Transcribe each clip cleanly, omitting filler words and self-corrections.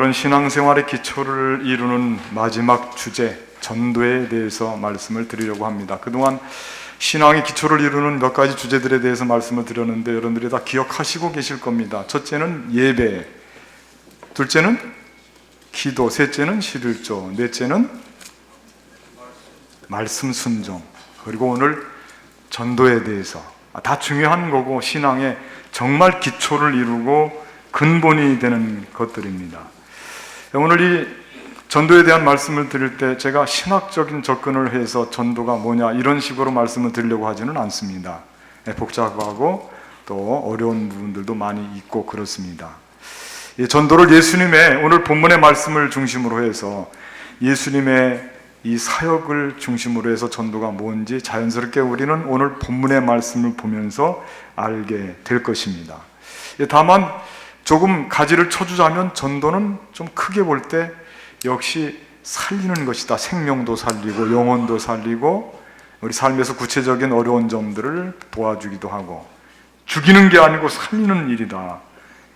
오늘은 신앙생활의 기초를 이루는 마지막 주제, 전도에 대해서 말씀을 드리려고 합니다. 그동안 신앙의 기초를 이루는 몇 가지 주제들에 대해서 말씀을 드렸는데 여러분들이 다 기억하시고 계실 겁니다. 첫째는 예배, 둘째는 기도, 셋째는 11조, 넷째는 말씀 순종, 그리고 오늘 전도에 대해서 다 중요한 거고 신앙의 정말 기초를 이루고 근본이 되는 것들입니다. 오늘 이 전도에 대한 말씀을 드릴 때 제가 신학적인 접근을 해서 전도가 뭐냐 이런 식으로 말씀을 드리려고 하지는 않습니다. 복잡하고 또 어려운 부분들도 많이 있고 그렇습니다. 이 전도를 예수님의 오늘 본문의 말씀을 중심으로 해서 예수님의 이 사역을 중심으로 해서 전도가 뭔지 자연스럽게 우리는 오늘 본문의 말씀을 보면서 알게 될 것입니다. 다만 조금 가지를 쳐주자면 전도는 좀 크게 볼 때 역시 살리는 것이다. 생명도 살리고 영혼도 살리고 우리 삶에서 구체적인 어려운 점들을 도와주기도 하고 죽이는 게 아니고 살리는 일이다.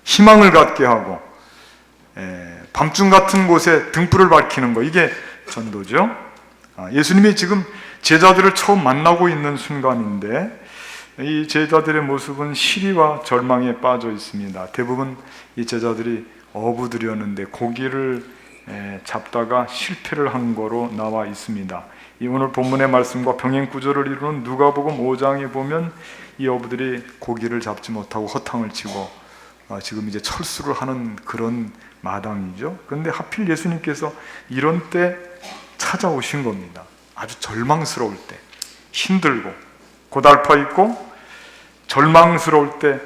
희망을 갖게 하고 밤중 같은 곳에 등불을 밝히는 거, 이게 전도죠. 예수님이 지금 제자들을 처음 만나고 있는 순간인데 이 제자들의 모습은 시리와 절망에 빠져 있습니다. 대부분 이 제자들이 어부들이었는데 고기를 잡다가 실패를 한 거로 나와 있습니다. 이 오늘 본문의 말씀과 병행 구조를 이루는 누가복음 5장에 보면 이 어부들이 고기를 잡지 못하고 허탕을 치고 지금 이제 철수를 하는 그런 마당이죠. 그런데 하필 예수님께서 이런 때 찾아오신 겁니다. 아주 절망스러울 때, 힘들고 고달파 있고 절망스러울 때,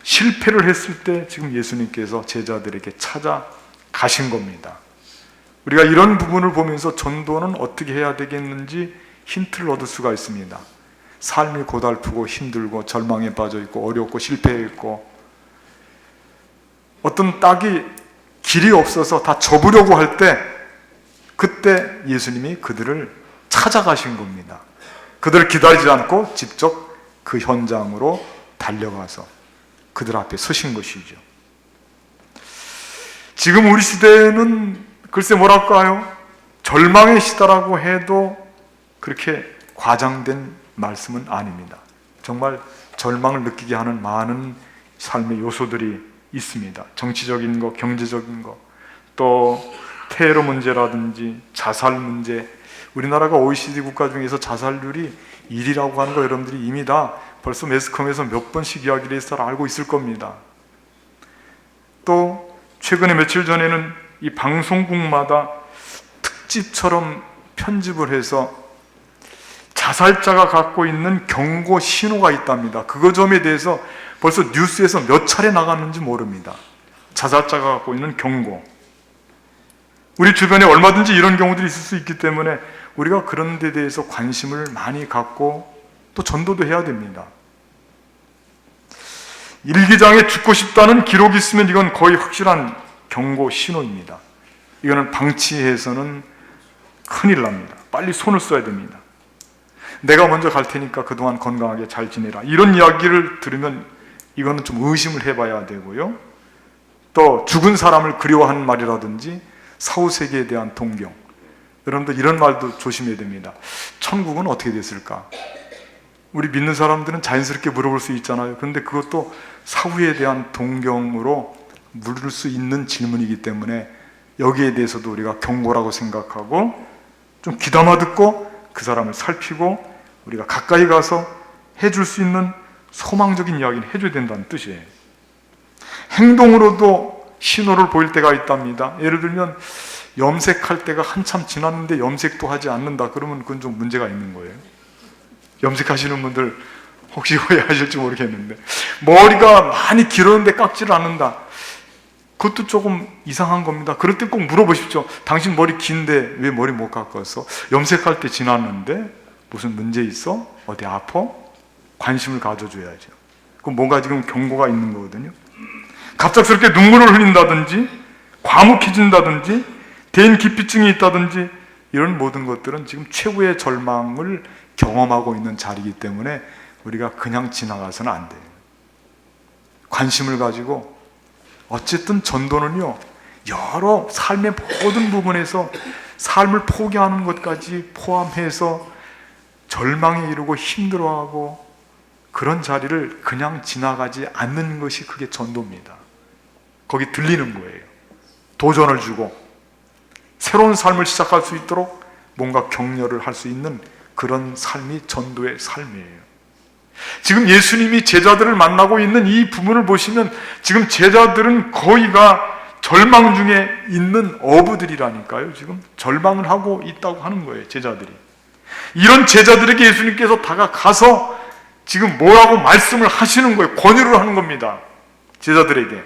실패를 했을 때 지금 예수님께서 제자들에게 찾아가신 겁니다. 우리가 이런 부분을 보면서 전도는 어떻게 해야 되겠는지 힌트를 얻을 수가 있습니다. 삶이 고달프고 힘들고 절망에 빠져 있고 어렵고 실패했고 어떤 딱이 길이 없어서 다 접으려고 할 때 그때 예수님이 그들을 찾아가신 겁니다. 그들을 기다리지 않고 직접 그 현장으로 달려가서 그들 앞에 서신 것이죠. 지금 우리 시대는 글쎄 뭐랄까요? 절망의 시대라고 해도 그렇게 과장된 말씀은 아닙니다. 정말 절망을 느끼게 하는 많은 삶의 요소들이 있습니다. 정치적인 거, 경제적인 거, 또 테러 문제라든지 자살 문제. 우리나라가 OECD 국가 중에서 자살률이 1위라고 하는 거 여러분들이 이미 다 벌써 매스컴에서 몇 번씩 이야기를 해서 알고 있을 겁니다. 또 최근에 며칠 전에는 이 방송국마다 특집처럼 편집을 해서 자살자가 갖고 있는 경고 신호가 있답니다. 그거 점에 대해서 벌써 뉴스에서 몇 차례 나갔는지 모릅니다. 자살자가 갖고 있는 경고. 우리 주변에 얼마든지 이런 경우들이 있을 수 있기 때문에 우리가 그런 데 대해서 관심을 많이 갖고 또 전도도 해야 됩니다. 일기장에 죽고 싶다는 기록이 있으면 이건 거의 확실한 경고 신호입니다. 이거는 방치해서는 큰일 납니다. 빨리 손을 써야 됩니다. 내가 먼저 갈 테니까 그동안 건강하게 잘 지내라. 이런 이야기를 들으면 이거는 좀 의심을 해봐야 되고요. 또 죽은 사람을 그리워하는 말이라든지 사후세계에 대한 동경, 여러분들 이런 말도 조심해야 됩니다. 천국은 어떻게 됐을까? 우리 믿는 사람들은 자연스럽게 물어볼 수 있잖아요. 그런데 그것도 사후에 대한 동경으로 물을 수 있는 질문이기 때문에 여기에 대해서도 우리가 경고라고 생각하고 좀 귀담아 듣고 그 사람을 살피고 우리가 가까이 가서 해줄 수 있는 소망적인 이야기를 해줘야 된다는 뜻이에요. 행동으로도 신호를 보일 때가 있답니다. 예를 들면 염색할 때가 한참 지났는데 염색도 하지 않는다. 그러면 그건 좀 문제가 있는 거예요. 염색하시는 분들 혹시 오해하실지 모르겠는데 머리가 많이 길었는데 깎지를 않는다. 그것도 조금 이상한 겁니다. 그럴 때 꼭 물어보십시오. 당신 머리 긴데 왜 머리 못 깎았어? 염색할 때 지났는데 무슨 문제 있어? 어디 아파? 관심을 가져줘야죠. 그럼 뭔가 지금 경고가 있는 거거든요. 갑작스럽게 눈물을 흘린다든지 과묵해진다든지 대인기피증이 있다든지 이런 모든 것들은 지금 최고의 절망을 경험하고 있는 자리이기 때문에 우리가 그냥 지나가서는 안 돼요. 관심을 가지고 어쨌든 전도는요 여러 삶의 모든 부분에서 삶을 포기하는 것까지 포함해서 절망에 이르고 힘들어하고 그런 자리를 그냥 지나가지 않는 것이 그게 전도입니다. 거기 들리는 거예요. 도전을 주고 새로운 삶을 시작할 수 있도록 뭔가 격려를 할 수 있는 그런 삶이 전도의 삶이에요. 지금 예수님이 제자들을 만나고 있는 이 부분을 보시면 지금 제자들은 거의가 절망 중에 있는 어부들이라니까요. 지금 절망을 하고 있다고 하는 거예요, 제자들이. 이런 제자들에게 예수님께서 다가가서 지금 뭐라고 말씀을 하시는 거예요. 권유를 하는 겁니다, 제자들에게.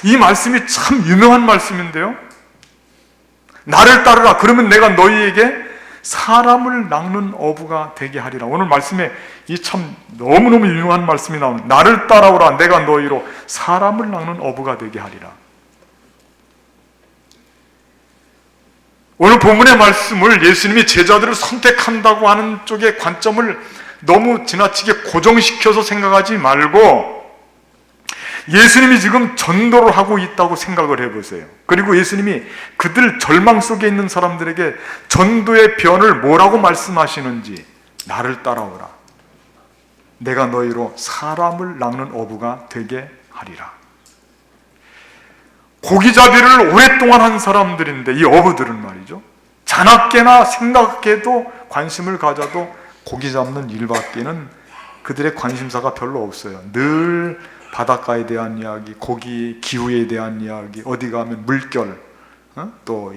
이 말씀이 참 유명한 말씀인데요. 나를 따르라. 그러면 내가 너희에게 사람을 낚는 어부가 되게 하리라. 오늘 말씀에 이 참 너무너무 유명한 말씀이 나오는, 나를 따라오라. 내가 너희로 사람을 낚는 어부가 되게 하리라. 오늘 본문의 말씀을 예수님이 제자들을 선택한다고 하는 쪽의 관점을 너무 지나치게 고정시켜서 생각하지 말고 예수님이 지금 전도를 하고 있다고 생각을 해보세요. 그리고 예수님이 그들 절망 속에 있는 사람들에게 전도의 변을 뭐라고 말씀하시는지, 나를 따라오라. 내가 너희로 사람을 낚는 어부가 되게 하리라. 고기잡이를 오랫동안 한 사람들인데, 이 어부들은 말이죠, 자나깨나 생각해도 관심을 가져도 고기 잡는 일밖에는 그들의 관심사가 별로 없어요. 늘 바닷가에 대한 이야기, 고기 기후에 대한 이야기, 어디 가면 물결, 또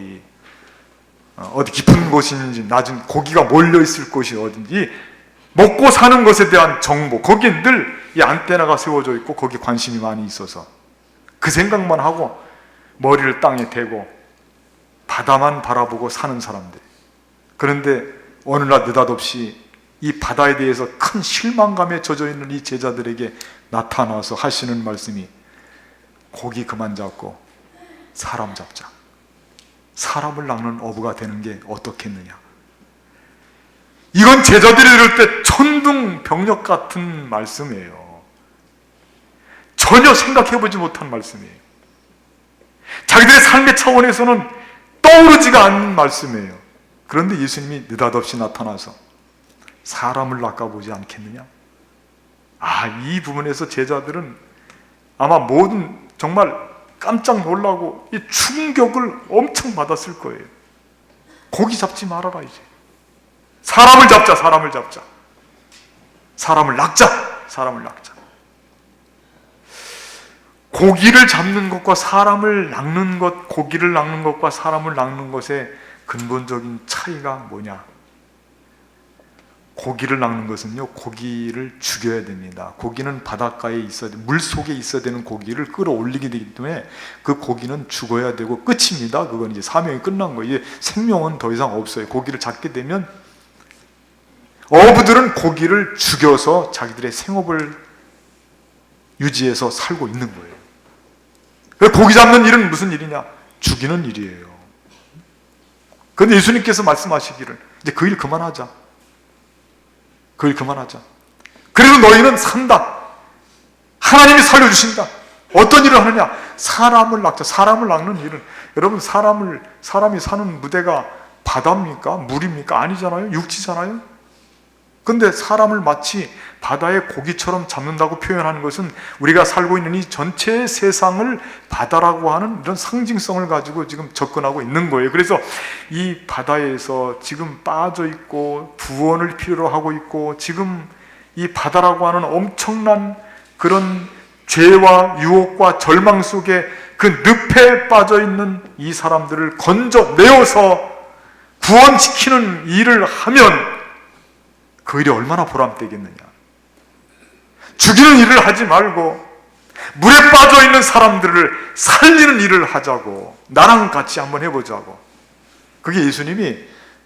어디 깊은 곳인지 낮은 고기가 몰려 있을 곳이 어딘지, 먹고 사는 것에 대한 정보, 거기에 늘 이 안테나가 세워져 있고 거기 관심이 많이 있어서 그 생각만 하고 머리를 땅에 대고 바다만 바라보고 사는 사람들. 그런데 어느 날 느닷없이 이 바다에 대해서 큰 실망감에 젖어 있는 이 제자들에게 나타나서 하시는 말씀이, 고기 그만 잡고 사람 잡자. 사람을 낚는 어부가 되는 게 어떻겠느냐. 이건 제자들이 들을 때 천둥병력 같은 말씀이에요. 전혀 생각해보지 못한 말씀이에요. 자기들의 삶의 차원에서는 떠오르지가 않는 말씀이에요. 그런데 예수님이 느닷없이 나타나서 사람을 낚아보지 않겠느냐? 이 부분에서 제자들은 아마 모든 정말 깜짝 놀라고 이 충격을 엄청 받았을 거예요. 고기 잡지 말아라, 이제. 사람을 잡자, 사람을 잡자. 사람을 낚자, 사람을 낚자. 고기를 잡는 것과 사람을 낚는 것, 고기를 낚는 것과 사람을 낚는 것의 근본적인 차이가 뭐냐? 고기를 낚는 것은요, 고기를 죽여야 됩니다. 고기는 바닷가에 있어야 돼, 물 속에 있어야 되는 고기를 끌어올리게 되기 때문에 그 고기는 죽어야 되고 끝입니다. 그건 이제 사명이 끝난 거예요. 이제 생명은 더 이상 없어요. 고기를 잡게 되면 어부들은 고기를 죽여서 자기들의 생업을 유지해서 살고 있는 거예요. 고기 잡는 일은 무슨 일이냐? 죽이는 일이에요. 그런데 예수님께서 말씀하시기를, 이제 그 일 그만하자. 그 일 그만하자. 그래도 너희는 산다. 하나님이 살려주신다. 어떤 일을 하느냐? 사람을 낚자. 사람을 낚는 일은, 여러분, 사람이 사는 무대가 바다입니까? 물입니까? 아니잖아요. 육지잖아요. 근데 사람을 마치 바다의 고기처럼 잡는다고 표현하는 것은 우리가 살고 있는 이 전체 세상을 바다라고 하는 이런 상징성을 가지고 지금 접근하고 있는 거예요. 그래서 이 바다에서 지금 빠져 있고 구원을 필요로 하고 있고, 지금 이 바다라고 하는 엄청난 그런 죄와 유혹과 절망 속에 그 늪에 빠져 있는 이 사람들을 건져내어서 구원시키는 일을 하면 그 일이 얼마나 보람되겠느냐. 죽이는 일을 하지 말고 물에 빠져 있는 사람들을 살리는 일을 하자고, 나랑 같이 한번 해보자고. 그게 예수님이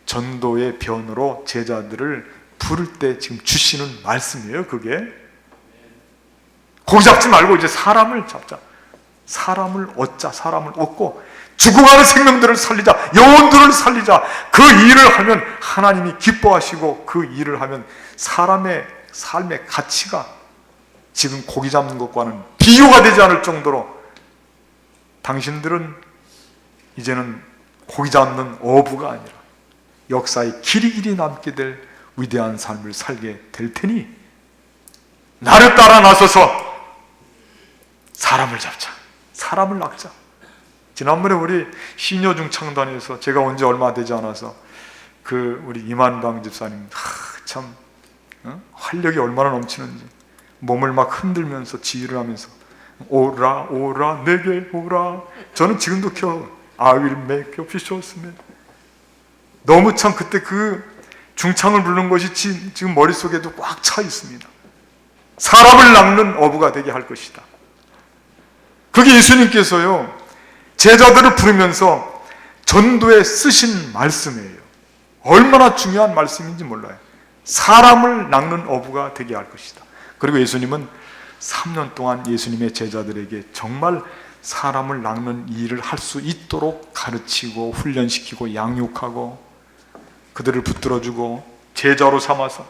전도의 변으로 제자들을 부를 때 지금 주시는 말씀이에요. 그게 고기 잡지 말고 이제 사람을 잡자. 사람을 얻자. 사람을 얻고 죽어가는 생명들을 살리자. 영혼들을 살리자. 그 일을 하면 하나님이 기뻐하시고, 그 일을 하면 사람의 삶의 가치가 지금 고기 잡는 것과는 비교가 되지 않을 정도로 당신들은 이제는 고기 잡는 어부가 아니라 역사에 길이길이 남게 될 위대한 삶을 살게 될 테니 나를 따라 나서서 사람을 잡자, 사람을 낚자. 지난번에 우리 시녀중창단에서 제가 온 지 얼마 되지 않아서 우리 이만방 집사님 참 활력이 얼마나 넘치는지 몸을 막 흔들면서 지휘를 하면서 오라 오라 내게 오라. 저는 지금도 I will make your fish awesome. 너무 참 그때 중창을 부르는 것이 지금 머릿속에도 꽉 차 있습니다. 사람을 낚는 어부가 되게 할 것이다. 그게 예수님께서요 제자들을 부르면서 전도에 쓰신 말씀이에요. 얼마나 중요한 말씀인지 몰라요. 사람을 낚는 어부가 되게 할 것이다. 그리고 예수님은 3년 동안 예수님의 제자들에게 정말 사람을 낚는 일을 할 수 있도록 가르치고 훈련시키고 양육하고 그들을 붙들어주고 제자로 삼아서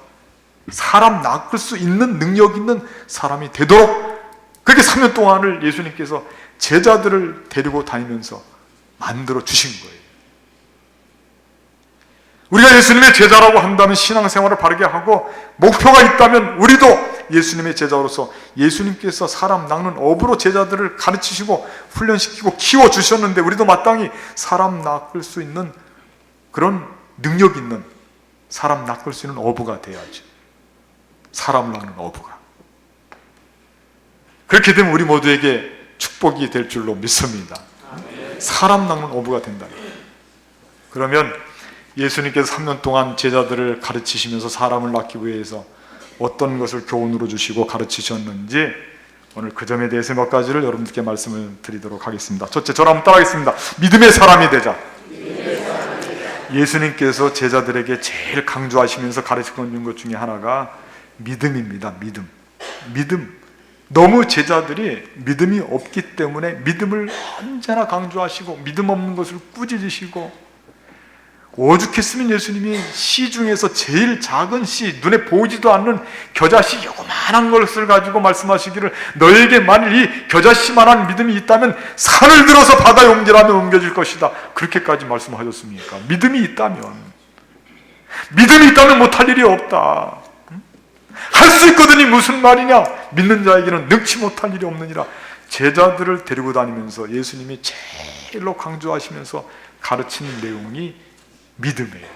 사람 낚을 수 있는 능력 있는 사람이 되도록 그렇게 3년 동안을 예수님께서 제자들을 데리고 다니면서 만들어 주신 거예요. 우리가 예수님의 제자라고 한다면 신앙생활을 바르게 하고 목표가 있다면 우리도 예수님의 제자로서 예수님께서 사람 낚는 업으로 제자들을 가르치시고 훈련시키고 키워주셨는데 우리도 마땅히 사람 낚을 수 있는 그런 능력 있는 사람 낚을 수 있는 어부가 돼야죠. 사람을 낚는 어부가. 그렇게 되면 우리 모두에게 축복이 될 줄로 믿습니다. 사람 낚는 어부가 된다. 그러면 예수님께서 3년 동안 제자들을 가르치시면서 사람을 낚기 위해서 어떤 것을 교훈으로 주시고 가르치셨는지 오늘 그 점에 대해서 몇 가지를 여러분들께 말씀을 드리도록 하겠습니다. 첫째, 저를 한번 따라하겠습니다. 믿음의 사람이 되자. 예수님께서 제자들에게 제일 강조하시면서 가르치는 것 중에 하나가 믿음입니다. 믿음. 너무 제자들이 믿음이 없기 때문에 믿음을 언제나 강조하시고 믿음 없는 것을 꾸짖으시고 오죽했으면 예수님이 시 중에서 제일 작은 시, 눈에 보이지도 않는 겨자씨 요만한 것을 가지고 말씀하시기를 너에게 만일 이 겨자씨만한 믿음이 있다면 산을 들어서 바다에 옮기라면 옮겨질 것이다. 그렇게까지 말씀하셨습니까? 믿음이 있다면 못할 일이 없다. 할 수 있거든이 무슨 말이냐? 믿는 자에게는 능치 못할 일이 없느니라. 제자들을 데리고 다니면서 예수님이 제일로 강조하시면서 가르치는 내용이 믿음이에요.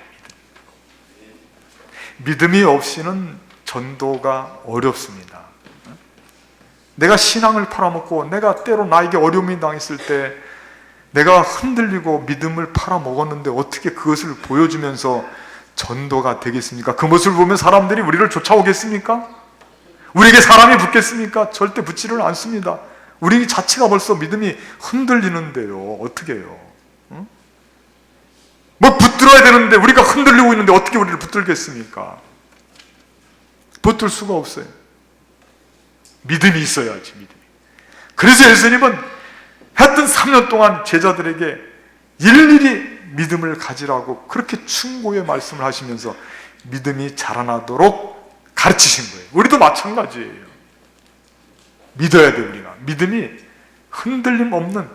믿음이 없이는 전도가 어렵습니다. 내가 신앙을 팔아먹고 내가 때로 나에게 어려움이 당했을 때 내가 흔들리고 믿음을 팔아먹었는데 어떻게 그것을 보여주면서 전도가 되겠습니까? 그 모습을 보면 사람들이 우리를 쫓아오겠습니까? 우리에게 사람이 붙겠습니까? 절대 붙지를 않습니다. 우리 자체가 벌써 믿음이 흔들리는데요. 어떻게 해요? 붙들어야 되는데 우리가 흔들리고 있는데 어떻게 우리를 붙들겠습니까? 붙들 수가 없어요. 믿음이 있어야지. 믿음이. 그래서 예수님은 하여튼 3년 동안 제자들에게 일일이 믿음을 가지라고 그렇게 충고의 말씀을 하시면서 믿음이 자라나도록 가르치신 거예요. 우리도 마찬가지예요. 믿어야 돼. 우리가 믿음이 흔들림 없는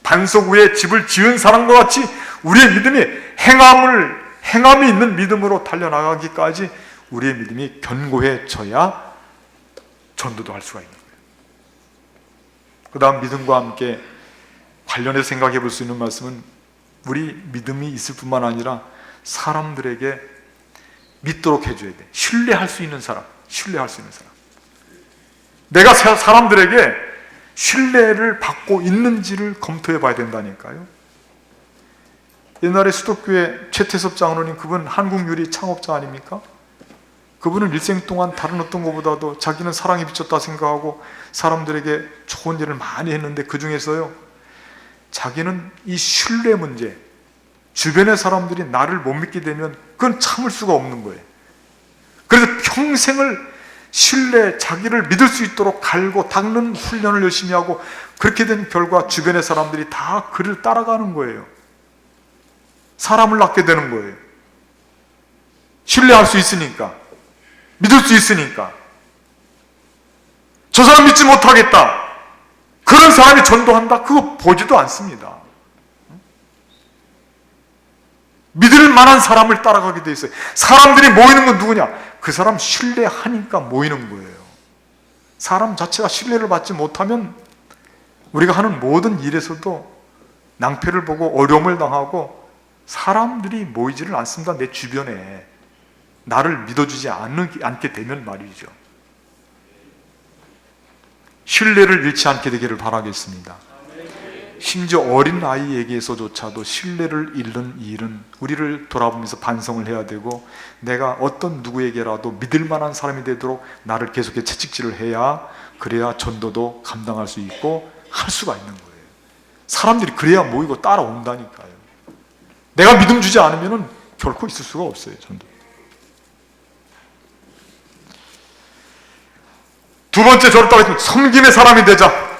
반석 위에 집을 지은 사람과 같이 우리의 믿음이 행함이 있는 믿음으로 달려나가기까지 우리의 믿음이 견고해져야 전도도 할 수가 있는 거예요. 그 다음 믿음과 함께 관련해서 생각해 볼 수 있는 말씀은 우리 믿음이 있을 뿐만 아니라 사람들에게 믿도록 해줘야 돼. 신뢰할 수 있는 사람. 내가 사람들에게 신뢰를 받고 있는지를 검토해 봐야 된다니까요. 옛날에 수도교회 최태섭 장로님, 그분 한국유리 창업자 아닙니까? 그분은 일생 동안 다른 어떤 것보다도 자기는 사랑에 비쳤다 생각하고 사람들에게 좋은 일을 많이 했는데 그 중에서요 자기는 이 신뢰 문제, 주변의 사람들이 나를 못 믿게 되면 그건 참을 수가 없는 거예요. 그래서 평생을 자기를 믿을 수 있도록 갈고 닦는 훈련을 열심히 하고 그렇게 된 결과 주변의 사람들이 다 그를 따라가는 거예요. 사람을 낳게 되는 거예요. 신뢰할 수 있으니까, 믿을 수 있으니까. 저 사람 믿지 못하겠다. 그런 사람이 전도한다? 그거 보지도 않습니다. 믿을 만한 사람을 따라가게 돼 있어요. 사람들이 모이는 건 누구냐? 그 사람 신뢰하니까 모이는 거예요. 사람 자체가 신뢰를 받지 못하면 우리가 하는 모든 일에서도 낭패를 보고 어려움을 당하고 사람들이 모이지를 않습니다. 내 주변에 나를 믿어주지 않게 되면 말이죠. 신뢰를 잃지 않게 되기를 바라겠습니다. 심지어 어린 아이에게서조차도 신뢰를 잃는 일은 우리를 돌아보면서 반성을 해야 되고, 내가 어떤 누구에게라도 믿을 만한 사람이 되도록 나를 계속해서 채찍질을 해야, 그래야 전도도 감당할 수 있고 할 수가 있는 거예요. 사람들이 그래야 모이고 따라온다니까요. 내가 믿음 주지 않으면 결코 있을 수가 없어요. 전도. 두 번째 저를 따라 섬김의 사람이 되자.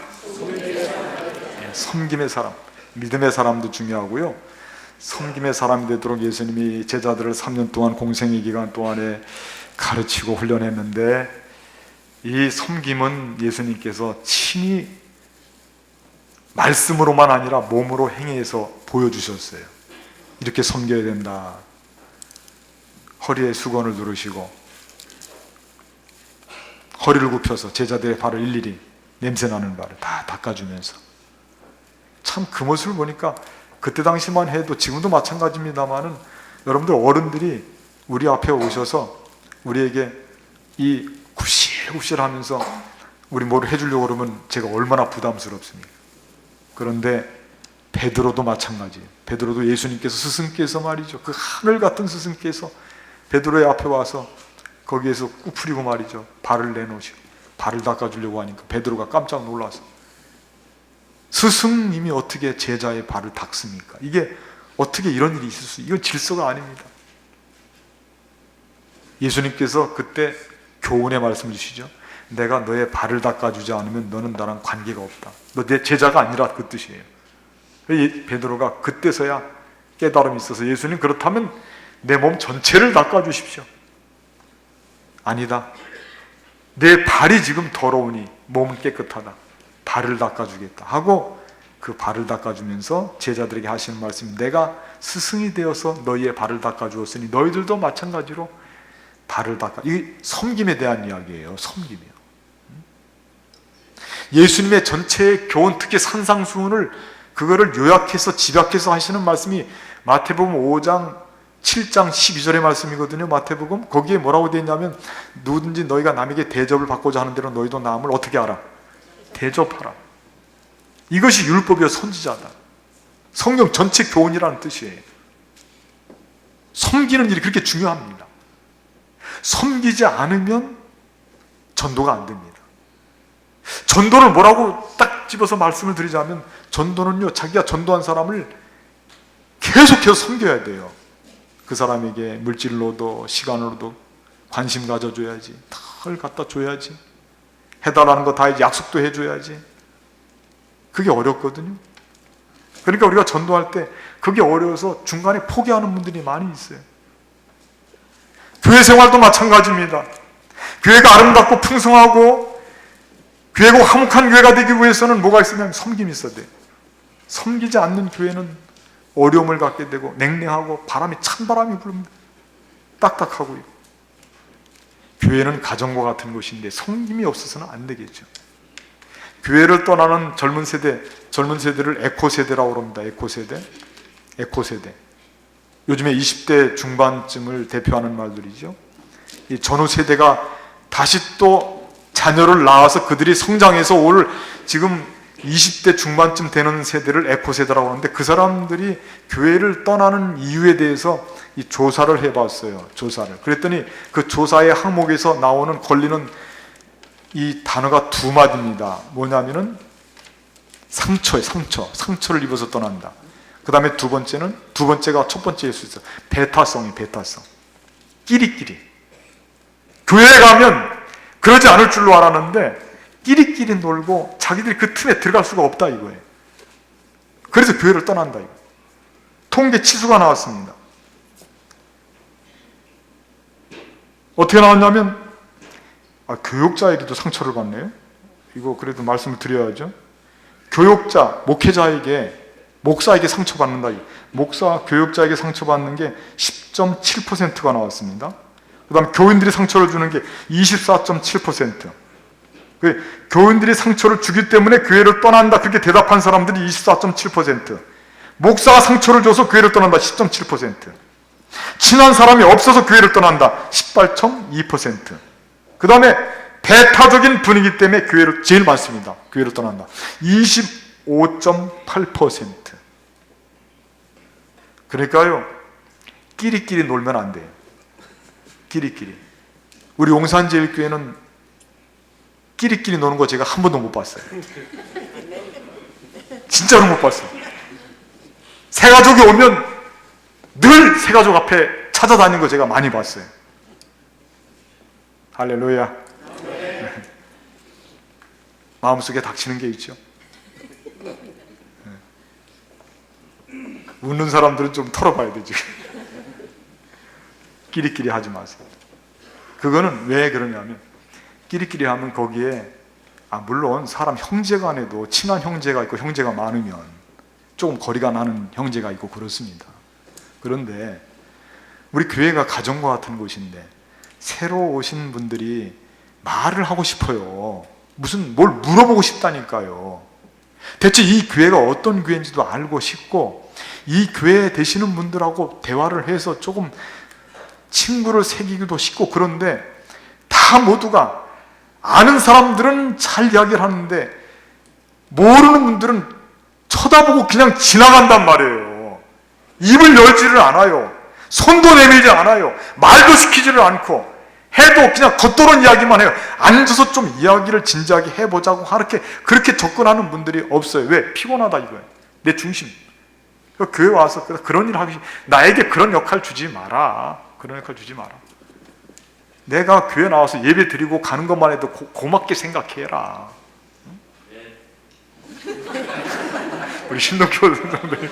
섬김의 사람, 믿음의 사람도 중요하고요. 섬김의 사람이 되도록 예수님이 제자들을 3년 동안 공생의 기간 동안에 가르치고 훈련했는데, 이 섬김은 예수님께서 친히 말씀으로만 아니라 몸으로 행해서 보여주셨어요. 이렇게 섬겨야 된다. 허리에 수건을 두르시고 허리를 굽혀서 제자들의 발을 일일이, 냄새나는 발을 다 닦아주면서, 참 그 모습을 보니까 그때 당시만 해도, 지금도 마찬가지입니다만은, 여러분들 어른들이 우리 앞에 오셔서 우리에게 이 굽실굽실 하면서 우리 뭐를 해주려고 그러면 제가 얼마나 부담스럽습니까? 그런데 베드로도 마찬가지예요. 베드로도 예수님께서, 스승께서 말이죠, 그 하늘 같은 스승께서 베드로의 앞에 와서 거기에서 꾸프리고 말이죠, 발을 내놓으시고 발을 닦아주려고 하니까 베드로가 깜짝 놀라서, 스승님이 어떻게 제자의 발을 닦습니까? 이게 어떻게 이런 일이 있을 수, 이건 질서가 아닙니다. 예수님께서 그때 교훈의 말씀을 주시죠. 내가 너의 발을 닦아주지 않으면 너는 나랑 관계가 없다. 너 내 제자가 아니라, 그 뜻이에요. 베드로가 그때서야 깨달음이 있어서, 예수님 그렇다면 내 몸 전체를 닦아주십시오. 아니다. 내 발이 지금 더러우니 몸은 깨끗하다. 발을 닦아주겠다 하고, 그 발을 닦아주면서 제자들에게 하시는 말씀이, 내가 스승이 되어서 너희의 발을 닦아주었으니 너희들도 마찬가지로 발을 닦아. 이게 섬김에 대한 이야기예요. 섬김이요. 예수님의 전체의 교훈, 특히 산상수훈을 그거를 요약해서 집약해서 하시는 말씀이 마태복음 5장 7장 12절의 말씀이거든요. 마태복음. 거기에 뭐라고 되어 있냐면, 누구든지 너희가 남에게 대접을 받고자 하는 대로 너희도 남을 어떻게 하라? 대접하라. 이것이 율법이요 선지자다. 성경 전체 교훈이라는 뜻이에요. 섬기는 일이 그렇게 중요합니다. 섬기지 않으면 전도가 안 됩니다. 전도를 뭐라고 딱 집어서 말씀을 드리자면, 전도는요, 자기가 전도한 사람을 계속해서 섬겨야 돼요. 그 사람에게 물질로도 시간으로도 관심 가져줘야지, 털 갖다 줘야지, 해달라는 거 다 약속도 해줘야지. 그게 어렵거든요. 그러니까 우리가 전도할 때 그게 어려워서 중간에 포기하는 분들이 많이 있어요. 교회 생활도 마찬가지입니다. 교회가 아름답고 풍성하고 교회가 화목한 교회가 되기 위해서는 뭐가 있으면 섬김이 있어야 돼요. 섬기지 않는 교회는 어려움을 갖게 되고 냉랭하고 바람이 찬바람이 부릅니다. 딱딱하고요. 교회는 가정과 같은 곳인데 섬김이 없어서는 안 되겠죠. 교회를 떠나는 젊은 세대를 에코세대라고 합니다. 에코세대. 요즘에 20대 중반쯤을 대표하는 말들이죠. 이 전후 세대가 다시 또 자녀를 낳아서 그들이 성장해서 올 지금 20대 중반쯤 되는 세대를 에코세대라고 하는데, 그 사람들이 교회를 떠나는 이유에 대해서 이 조사를 해봤어요. 그랬더니 그 조사의 항목에서 나오는 권리는 이 단어가 두 마디입니다. 뭐냐면은 상처를 입어서 떠난다. 그 다음에 두 번째가 첫 번째일 수 있어요. 배타성. 끼리끼리. 교회에 가면 그러지 않을 줄로 알았는데 끼리끼리 놀고 자기들이 그 틈에 들어갈 수가 없다 이거예요. 그래서 교회를 떠난다 이거. 통계 치수가 나왔습니다. 어떻게 나왔냐면, 교육자에게도 상처를 받네요. 이거 그래도 말씀을 드려야죠. 교역자, 목회자에게, 목사에게 상처받는다. 목사, 교역자에게 상처받는 게 10.7%가 나왔습니다. 그 다음 교인들이 상처를 주는 게 24.7%. 교인들이 상처를 주기 때문에 교회를 떠난다, 그렇게 대답한 사람들이 24.7%. 목사가 상처를 줘서 교회를 떠난다, 10.7%. 친한 사람이 없어서 교회를 떠난다, 18.2%. 그 다음에 배타적인 분위기 때문에 교회를 제일 많습니다. 교회를 떠난다, 25.8%. 그러니까요, 끼리끼리 놀면 안 돼요. 끼리끼리. 우리 용산제일교회는 끼리끼리 노는 거 제가 한 번도 못 봤어요. 진짜로 못 봤어요. 새가족이 오면 늘 새가족 앞에 찾아다니는 거 제가 많이 봤어요. 할렐루야. 마음속에 닥치는 게 있죠. 웃는 사람들은 좀 털어봐야 되지. 끼리끼리 하지 마세요. 그거는 왜 그러냐면, 끼리끼리 하면 거기에 물론 사람 형제 간에도 친한 형제가 있고 형제가 많으면 조금 거리가 나는 형제가 있고 그렇습니다. 그런데 우리 교회가 가정과 같은 곳인데 새로 오신 분들이 말을 하고 싶어요. 무슨 뭘 물어보고 싶다니까요. 대체 이 교회가 어떤 교회인지도 알고 싶고, 이 교회에 되시는 분들하고 대화를 해서 조금 친구를 새기기도 싶고, 그런데 다 모두가 아는 사람들은 잘 이야기를 하는데 모르는 분들은 쳐다보고 그냥 지나간단 말이에요. 입을 열지를 않아요. 손도 내밀지 않아요. 말도 시키지를 않고, 해도 그냥 겉도는 이야기만 해요. 앉아서 좀 이야기를 진지하게 해보자고 그렇게 접근하는 분들이 없어요. 왜? 피곤하다 이거예요. 내 중심. 교회 와서 그런 일 하기, 나에게 그런 역할 주지 마라. 그런 역할 주지 마라. 내가 교회 나와서 예배 드리고 가는 것만 해도 고맙게 생각해라. 우리 신동교 선생님,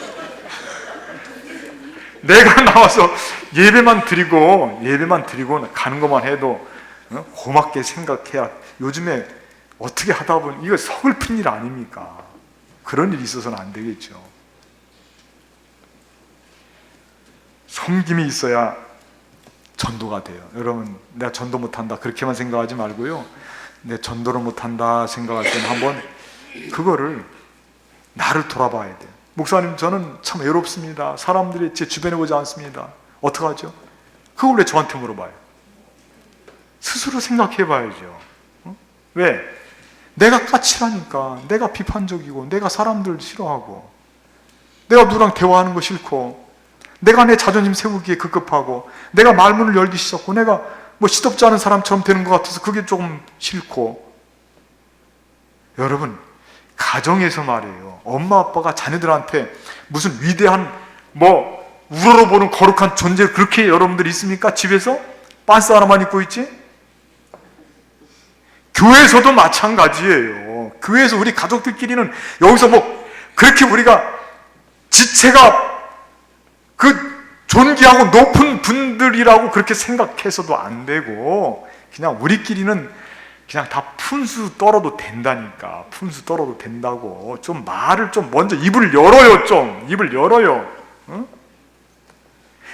내가 나와서 예배만 드리고 가는 것만 해도 고맙게 생각해야. 요즘에 어떻게 하다 보면 이거 서글픈 일 아닙니까? 그런 일이 있어서는 안 되겠죠. 섬김이 있어야 전도가 돼요. 여러분, 내가 전도 못한다 그렇게만 생각하지 말고요, 내 전도를 못한다 생각할 때는 한번 그거를 나를 돌아봐야 돼요. 목사님, 저는 참 외롭습니다. 사람들이 제 주변에 오지 않습니다. 어떡하죠? 그걸 왜 저한테 물어봐요? 스스로 생각해 봐야죠. 왜? 내가 까칠하니까, 내가 비판적이고, 내가 사람들 싫어하고, 내가 누구랑 대화하는 거 싫고, 내가 내 자존심 세우기에 급급하고, 내가 말문을 열기 싫었고, 내가 뭐 시덥지 않은 사람처럼 되는 것 같아서 그게 조금 싫고. 여러분, 가정에서 말이에요, 엄마 아빠가 자녀들한테 무슨 위대한 우러러보는 거룩한 존재 그렇게 여러분들 있습니까? 집에서 빤스 하나만 입고 있지? 교회에서도 마찬가지예요. 교회에서 우리 가족들끼리는 여기서 그렇게 우리가 지체가 존귀하고 높은 분들이라고 그렇게 생각해서도 안 되고, 그냥 우리끼리는 그냥 다 푼수 떨어도 된다니까. 푼수 떨어도 된다고. 좀 말을 좀 먼저 입을 열어요. 입을 열어요. 응?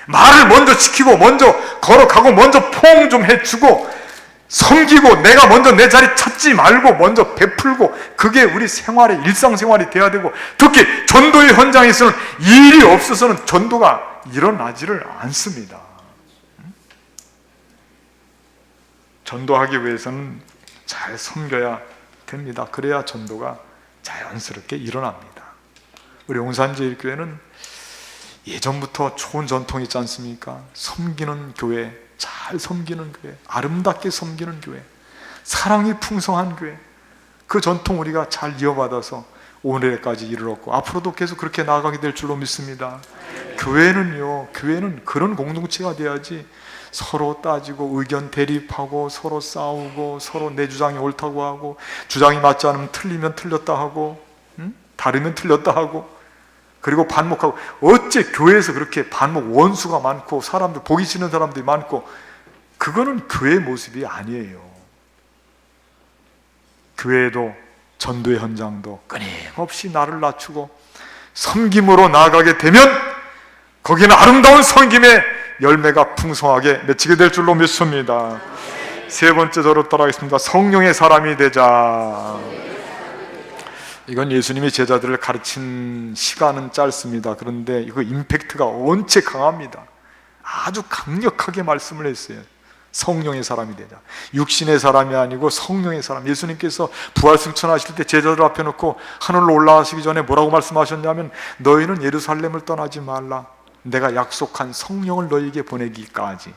말을 먼저 시키고, 먼저 걸어가고, 먼저 포옹 좀 해주고, 섬기고, 내가 먼저 내 자리 찾지 말고 먼저 베풀고, 그게 우리 생활의 일상생활이 돼야 되고, 특히 전도의 현장에서는 일이 없어서는 전도가 일어나지를 않습니다. 전도하기 위해서는 잘 섬겨야 됩니다. 그래야 전도가 자연스럽게 일어납니다. 우리 용산제일교회는 예전부터 좋은 전통이 있지 않습니까? 섬기는 교회, 잘 섬기는 교회, 아름답게 섬기는 교회, 사랑이 풍성한 교회, 그 전통 우리가 잘 이어받아서 오늘까지 이르렀고 앞으로도 계속 그렇게 나아가게 될 줄로 믿습니다. 교회는 그런 공동체가 돼야지 서로 따지고 의견 대립하고 서로 싸우고 서로 내 주장이 옳다고 하고, 주장이 맞지 않으면 틀리면 틀렸다 하고, 다르면 틀렸다 하고, 그리고 반목하고. 어째 교회에서 그렇게 반목 원수가 많고 사람들 보기 싫은 사람들이 많고, 그거는 교회의 모습이 아니에요. 교회도 전도의 현장도 끊임없이 나를 낮추고 섬김으로 나아가게 되면 거기는 아름다운 섬김의 열매가 풍성하게 맺히게 될 줄로 믿습니다. 세 번째 저로 따라하겠습니다. 성령의 사람이 되자. 이건 예수님이 제자들을 가르친 시간은 짧습니다. 그런데 이거 임팩트가 원체 강합니다. 아주 강력하게 말씀을 했어요. 성령의 사람이 되자. 육신의 사람이 아니고 성령의 사람. 예수님께서 부활 승천하실 때 제자들 앞에 놓고 하늘로 올라가시기 전에 뭐라고 말씀하셨냐면, 너희는 예루살렘을 떠나지 말라. 내가 약속한 성령을 너희에게 보내기까지.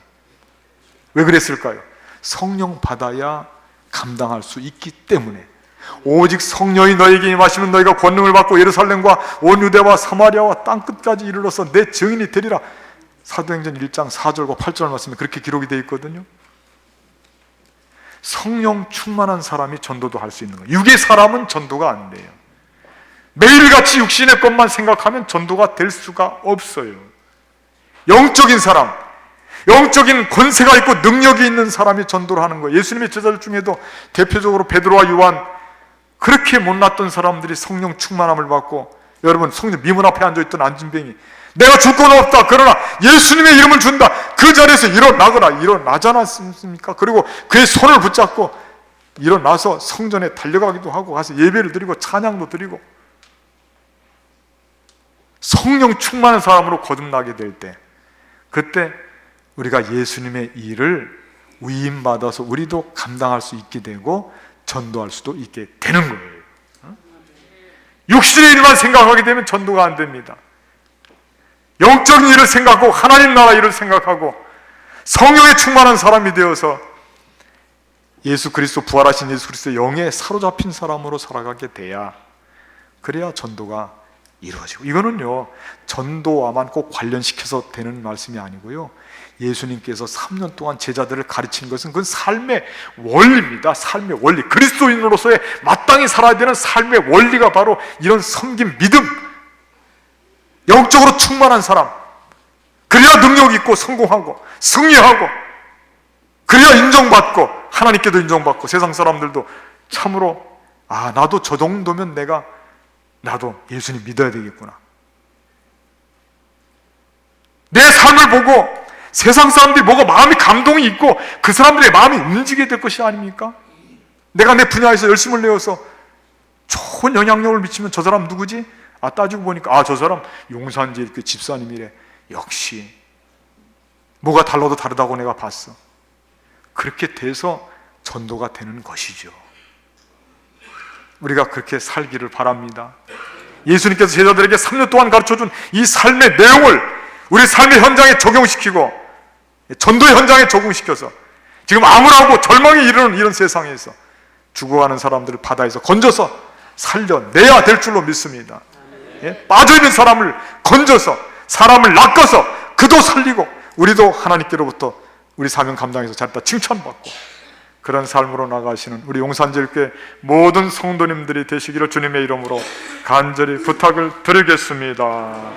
왜 그랬을까요? 성령 받아야 감당할 수 있기 때문에. 오직 성령이 너희에게 임하시면 너희가 권능을 받고 예루살렘과 온 유대와 사마리아와 땅끝까지 이르러서 내 증인이 되리라. 사도행전 1장 4절과 8절 말씀에 그렇게 기록이 되어 있거든요. 성령 충만한 사람이 전도도 할 수 있는 거예요. 육의 사람은 전도가 안 돼요. 매일같이 육신의 것만 생각하면 전도가 될 수가 없어요. 영적인 사람, 영적인 권세가 있고 능력이 있는 사람이 전도를 하는 거예요. 예수님의 제자들 중에도 대표적으로 베드로와 요한, 그렇게 못났던 사람들이 성령 충만함을 받고, 여러분, 성령 미문 앞에 앉아있던 안진뱅이, 내가 줄 건 없다, 그러나 예수님의 이름을 준다, 그 자리에서 일어나거나 일어나지 않았습니까? 그리고 그의 손을 붙잡고 일어나서 성전에 달려가기도 하고 가서 예배를 드리고 찬양도 드리고, 성령 충만한 사람으로 거듭나게 될 때, 그때 우리가 예수님의 일을 위임받아서 우리도 감당할 수 있게 되고 전도할 수도 있게 되는 거예요. 육신의 일만 생각하게 되면 전도가 안 됩니다. 영적인 일을 생각하고 하나님 나라 일을 생각하고 성령에 충만한 사람이 되어서 예수 그리스도, 부활하신 예수 그리스도의 영에 사로잡힌 사람으로 살아가게 돼야, 그래야 전도가 이루어지고. 이거는요, 전도와만 꼭 관련시켜서 되는 말씀이 아니고요, 예수님께서 3년 동안 제자들을 가르친 것은 그건 삶의 원리입니다. 삶의 원리, 그리스도인으로서의 마땅히 살아야 되는 삶의 원리가 바로 이런 섬김, 믿음, 영적으로 충만한 사람, 그래야 능력 있고 성공하고 승리하고, 그래야 인정받고 하나님께도 인정받고 세상 사람들도 참으로, 아, 나도 저 정도면 나도 예수님 믿어야 되겠구나. 내 삶을 보고 세상 사람들이 뭐가 마음이 감동이 있고 그 사람들의 마음이 움직이게 될 것이 아닙니까? 내가 내 분야에서 열심을 내어서 좋은 영향력을 미치면 저 사람 누구지? 아, 따지고 보니까 아, 저 사람 용산지의 그 집사님이래. 역시 뭐가 달라도 다르다고 내가 봤어. 그렇게 돼서 전도가 되는 것이죠. 우리가 그렇게 살기를 바랍니다. 예수님께서 제자들에게 3년 동안 가르쳐준 이 삶의 내용을 우리 삶의 현장에 적용시키고 전도의 현장에 적용시켜서 지금 암울하고 절망에 이르는 이런 세상에서 죽어가는 사람들을 바다에서 건져서 살려내야 될 줄로 믿습니다. 예? 빠져있는 사람을 건져서 사람을 낚아서 그도 살리고 우리도 하나님께로부터 우리 사명 감당해서 잘했다 칭찬받고 그런 삶으로 나가시는 우리 용산제일교회 모든 성도님들이 되시기를 주님의 이름으로 간절히 부탁을 드리겠습니다.